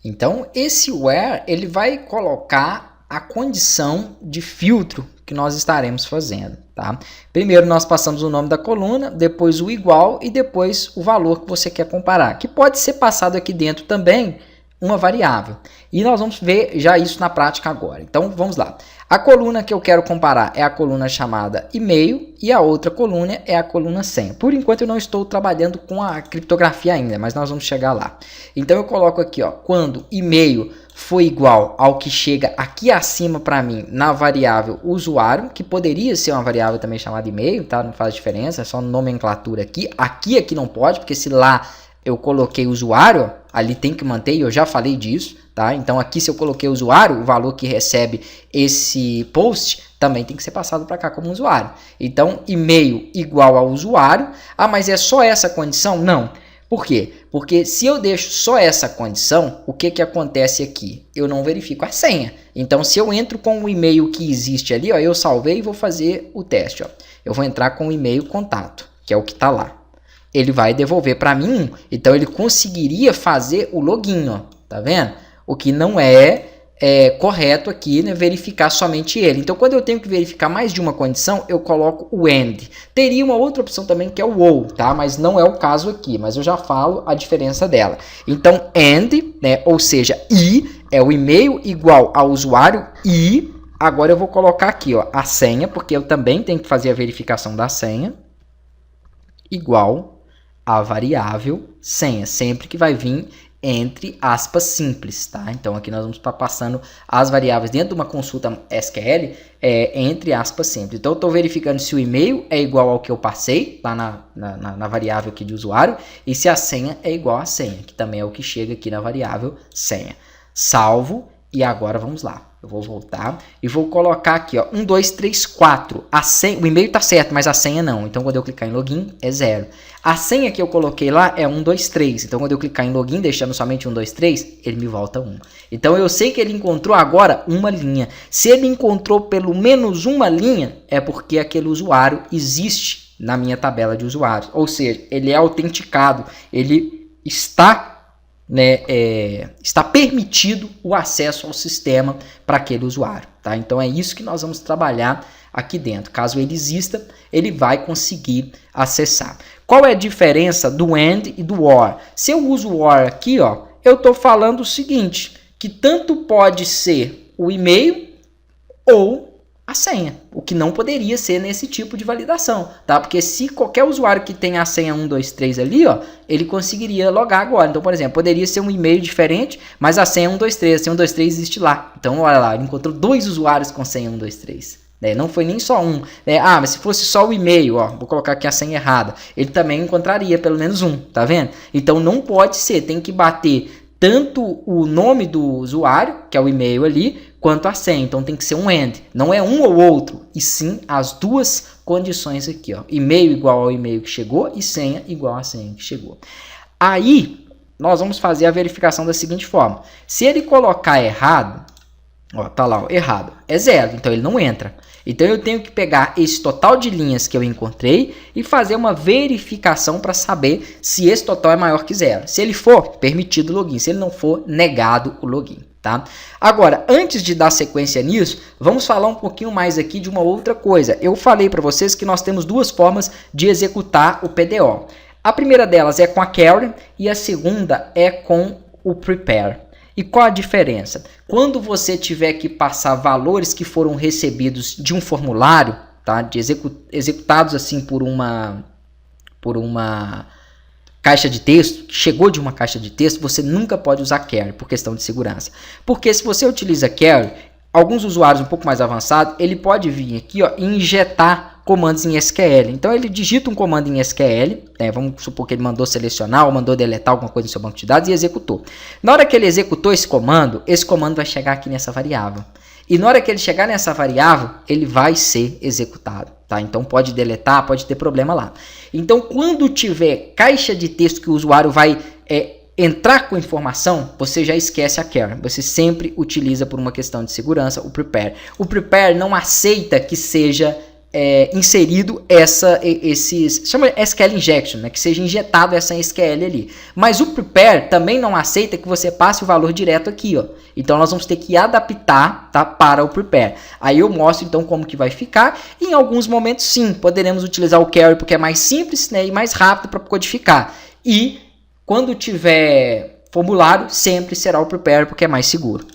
Então, esse where, ele vai colocar a condição de filtro que nós estaremos fazendo, tá? Primeiro nós passamos o nome da coluna, depois o igual e depois o valor que você quer comparar, que pode ser passado aqui dentro também uma variável. E nós vamos ver já isso na prática agora. Então, vamos lá. A coluna que eu quero comparar é a coluna chamada e-mail e a outra coluna é a coluna senha. Por enquanto eu não estou trabalhando com a criptografia ainda, mas nós vamos chegar lá. Então eu coloco aqui, ó, quando e-mail for igual ao que chega aqui acima para mim na variável usuário, que poderia ser uma variável também chamada e-mail, tá? Não faz diferença, é só nomenclatura aqui. Aqui não pode, porque se lá eu coloquei usuário, ali tem que manter, e eu já falei disso, tá? Então aqui se eu coloquei usuário, o valor que recebe esse post também tem que ser passado para cá como usuário. Então, e-mail igual ao usuário. Ah, mas é só essa condição? Não. Por quê? Porque se eu deixo só essa condição, o que acontece aqui? Eu não verifico a senha. Então, se eu entro com o e-mail que existe ali, ó, eu salvei e vou fazer o teste. Ó. Eu vou entrar com o e-mail contato, que é o que está lá. Ele vai devolver para mim, então ele conseguiria fazer o login, ó, tá vendo? O que não é correto aqui, né, verificar somente ele. Então, quando eu tenho que verificar mais de uma condição, eu coloco o AND. Teria uma outra opção também que é o OR, tá? Mas não é o caso aqui, mas eu já falo a diferença dela. Então, AND, né, ou seja, e é o e-mail igual ao usuário e agora eu vou colocar aqui, ó, a senha, porque eu também tenho que fazer a verificação da senha igual a variável senha, sempre que vai vir entre aspas simples, tá? Então aqui nós vamos estar passando as variáveis dentro de uma consulta SQL entre aspas simples. Então eu estou verificando se o e-mail é igual ao que eu passei lá na variável aqui de usuário e se a senha é igual à senha, que também é o que chega aqui na variável senha. Salvo e agora vamos lá. Eu vou voltar e vou colocar aqui, ó, 1, 2, 3, 4. A senha, o e-mail está certo, mas a senha não. Então, quando eu clicar em login, é 0. A senha que eu coloquei lá é 1, 2, 3. Então, quando eu clicar em login, deixando somente 1, 2, 3, ele me volta 1. Então, eu sei que ele encontrou agora uma linha. Se ele encontrou pelo menos uma linha, é porque aquele usuário existe na minha tabela de usuários. Ou seja, ele é autenticado, ele está... está permitido o acesso ao sistema para aquele usuário, tá? Então é isso que nós vamos trabalhar aqui dentro. Caso ele exista, ele vai conseguir acessar. Qual é a diferença do AND e do OR? Se eu uso o OR aqui, ó, eu estou falando o seguinte, que tanto pode ser o e-mail ou a senha, o que não poderia ser nesse tipo de validação, tá? Porque se qualquer usuário que tenha a senha 1, 2, 3 ali, ó, ele conseguiria logar agora. Então, por exemplo, poderia ser um e-mail diferente, mas a senha 1, 2, 3, a senha 1, 2, 3 existe lá. Então, olha lá, ele encontrou 2 usuários com senha 1, 2, 3. Né? Não foi nem só um. Né? Ah, mas se fosse só o e-mail, ó, vou colocar aqui a senha errada, ele também encontraria pelo menos um, tá vendo? Então, não pode ser, tem que bater tanto o nome do usuário, que é o e-mail ali, quanto a senha. Então tem que ser um AND. Não é um ou outro, e sim as duas condições aqui, ó. E-mail igual ao e-mail que chegou e senha igual à senha que chegou. Aí nós vamos fazer a verificação da seguinte forma. Se ele colocar errado, ó, tá lá, ó, errado, é 0, então ele não entra. Então eu tenho que pegar esse total de linhas que eu encontrei e fazer uma verificação para saber se esse total é maior que 0. Se ele for, permitido o login. Se ele não for, negado o login. Tá? Agora, antes de dar sequência nisso, vamos falar um pouquinho mais aqui de uma outra coisa. Eu falei para vocês que nós temos duas formas de executar o PDO. A primeira delas é com a carry e a segunda é com o prepare. E qual a diferença? Quando você tiver que passar valores que foram recebidos de um formulário, tá? Executados assim por uma caixa de texto, que chegou de uma caixa de texto, você nunca pode usar carry por questão de segurança. Porque se você utiliza carry, alguns usuários um pouco mais avançados, ele pode vir aqui, ó, e injetar comandos em SQL. Então ele digita um comando em SQL, né, vamos supor que ele mandou selecionar ou mandou deletar alguma coisa no seu banco de dados e executou. Na hora que ele executou esse comando vai chegar aqui nessa variável. E na hora que ele chegar nessa variável, ele vai ser executado. Tá? Então pode deletar, pode ter problema lá. Então quando tiver caixa de texto que o usuário vai entrar com informação, você já esquece a carry. Você sempre utiliza por uma questão de segurança o prepare. O prepare não aceita que seja inserido chama SQL injection, né, que seja injetado essa SQL ali. Mas o prepare também não aceita que você passe o valor direto aqui, ó. Então nós vamos ter que adaptar, tá, para o prepare. Aí eu mostro então como que vai ficar. E em alguns momentos sim, poderemos utilizar o carry porque é mais simples, né, e mais rápido para codificar. E quando tiver formulário, sempre será o prepare porque é mais seguro.